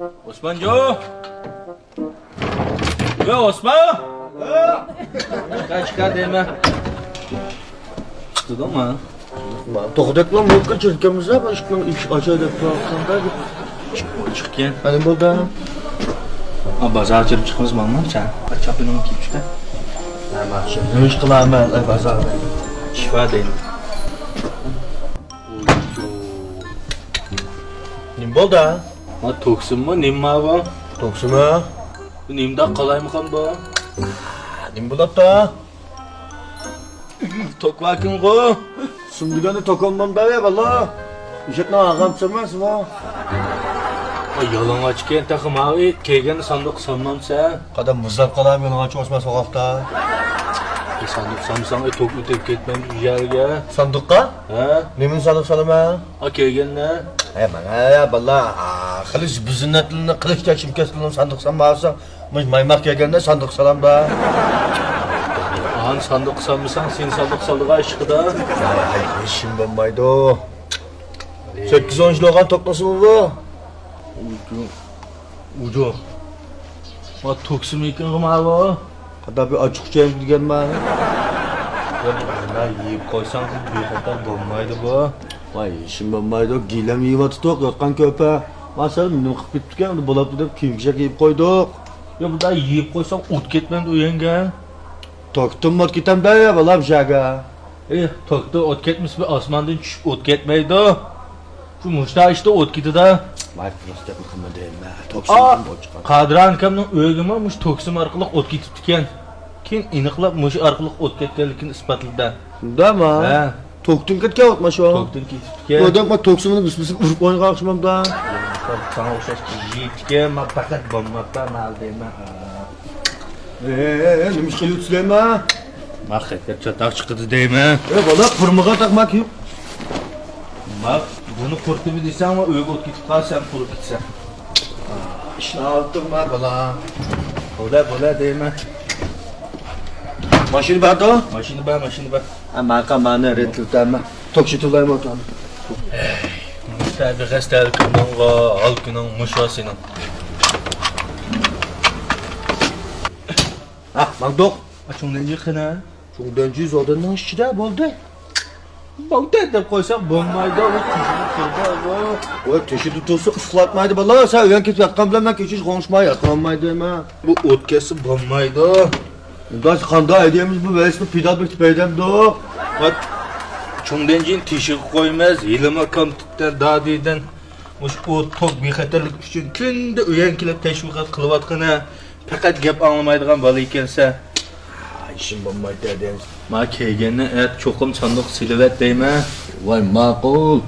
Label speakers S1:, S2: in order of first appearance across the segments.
S1: Osmanjo! Yo Osman! Çıkar deme. Çıktı da mı?
S2: To'xtatib lan, yo'q chirkamizda boshqa ish ochadi turibdi.
S1: Çıkken.
S2: Hani burada?
S1: Bazar çıkıp çıkmaz mı lan sen? Çapını mı giyip çıkar?
S2: Ne ish qilaman, bozorda?
S1: Şifa deyim.
S2: Nim bo'ldi?
S1: Ha toksin mi? Nim mi bu?
S2: To'qsimi?
S1: Nimda qalay mı bu?
S2: Nim bo'ladi?
S1: Tok vakin bu.
S2: Sundigani to'konman da valla. Eshitni ag'amsimas bu.
S1: Yalan açken takım abi. Kegen sandık sanmam sen.
S2: Qadam muzlab qolam, yo'lga chiqmas soqoqda.
S1: Sandık samsan tok ötep ketmem yerge.
S2: Sanduqqa?
S1: Ha?
S2: Nemin sanduq salaman?
S1: Ha kegen ne?
S2: Mana valla qilich bizni tilni qilich chachim kesilgan sanduq sanmasa, maymaq kelganda sanduq salamda.
S1: Ahan sandık sanmısan sen sandık salığa aşkıda.
S2: Ay, ishim bo'lmaydi. 8-10 yil olgan to'qnasimi bu?
S1: Ucu. Ha toksim ekin kıma bu.
S2: Qadar bir ochiqchayim deganman.
S1: Ya bana yiyip koysan bir kadar bulmaydı bu.
S2: Voy, ishim bo'lmaydi. Gilam yeyotdik, yoqqan ko'pa. Masalan, nima qilib ketdik, uni bo'ladi deb kiyim-kechak yeyib qo'ydik.
S1: Ya bu da yiyip koysan ot ketmedi uyenge.
S2: Toktum mot ketamda ya, valam shaga.
S1: Toktu ot ketmiş bir asmandan düşüp ot ketmeydi. Şu muşta işte ot gitti da.
S2: Vay, prosta qilma deyman. Toksim bo'chiqan.
S1: Qadran kamning o'yigimi mush toksim orqali ot ketib ekan. Keyin aniqlab mush orqali ot ketganligini isbotladi.
S2: Shundami?
S1: Ha,
S2: Toktum ketgan otma shu.
S1: tokdan ketib ekan.
S2: Odam ma toksimini bis urib qo'ygan qilmamda.
S1: Sana o'xshash yetgan, men faqat bo'lmabda mal deyman.
S2: Nima ish qilyapsizlarmi?
S1: Mahkaka çatak çıktı deyman.
S2: Valla qurmiga taqmak yo'q.
S1: Bak bunu kurttu bir desen ama öyle ot gidip kalsan kurup gitsen.
S2: İşini aldım ben valla.
S1: Böyle deyman.
S2: Mashina borda?
S1: Maşını ben.
S2: Ama qamani retlutama. Tokshitulaymi o'tan.
S1: Tabi gazete kınonga, halkının muşasının.
S2: Ah, mangdoq.
S1: Açın yıkına.
S2: Shundan 100 odamning ichida bo'ldi.
S1: Bağda deb koysak bo'lmaydi, o tishini qildi.
S2: Voy, teshida tursa uxlatmaydi bola. Sen uyga ketib yotgan bilan men kechish qo'ngishmay yotolmaydi men.
S1: Bu o'tkasi bo'lmaydi.
S2: Unda qanday ideyamiz bu verisni pedal bitib beydamdiq.
S1: Bak şundan keyin tishini qo'ymas, yilima kompyuter dadidan mush o tok bexatarlik uchun kunda uyan kelib tashviqot qilyotgani faqat gap anglamaydigan bola ekansa.
S2: İşim bo'lmaydi deymiz.
S1: Ma kelganni et cho'qim sandiq silvat deyman.
S2: Voy, ma'qul.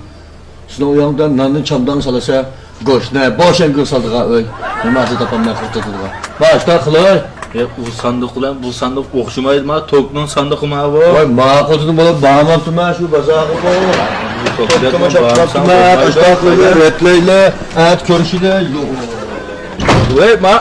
S2: Sizning uyingdan nonni chamdan solasa, go'shtni boshang saldiga o'y. Nimasi topolmay qotadigan. Boshqa qilay.
S1: Bu sandiq bilan bu sandiq o'xshamaydi ma, tokning sandiqi ma bu.
S2: Voy, ma'qul dedim bo'lib, bormabman shu bozorga. Tokma chaqiribman, boshqa qilay, retlaylar, at ko'rishida yo'q.
S1: Voy ma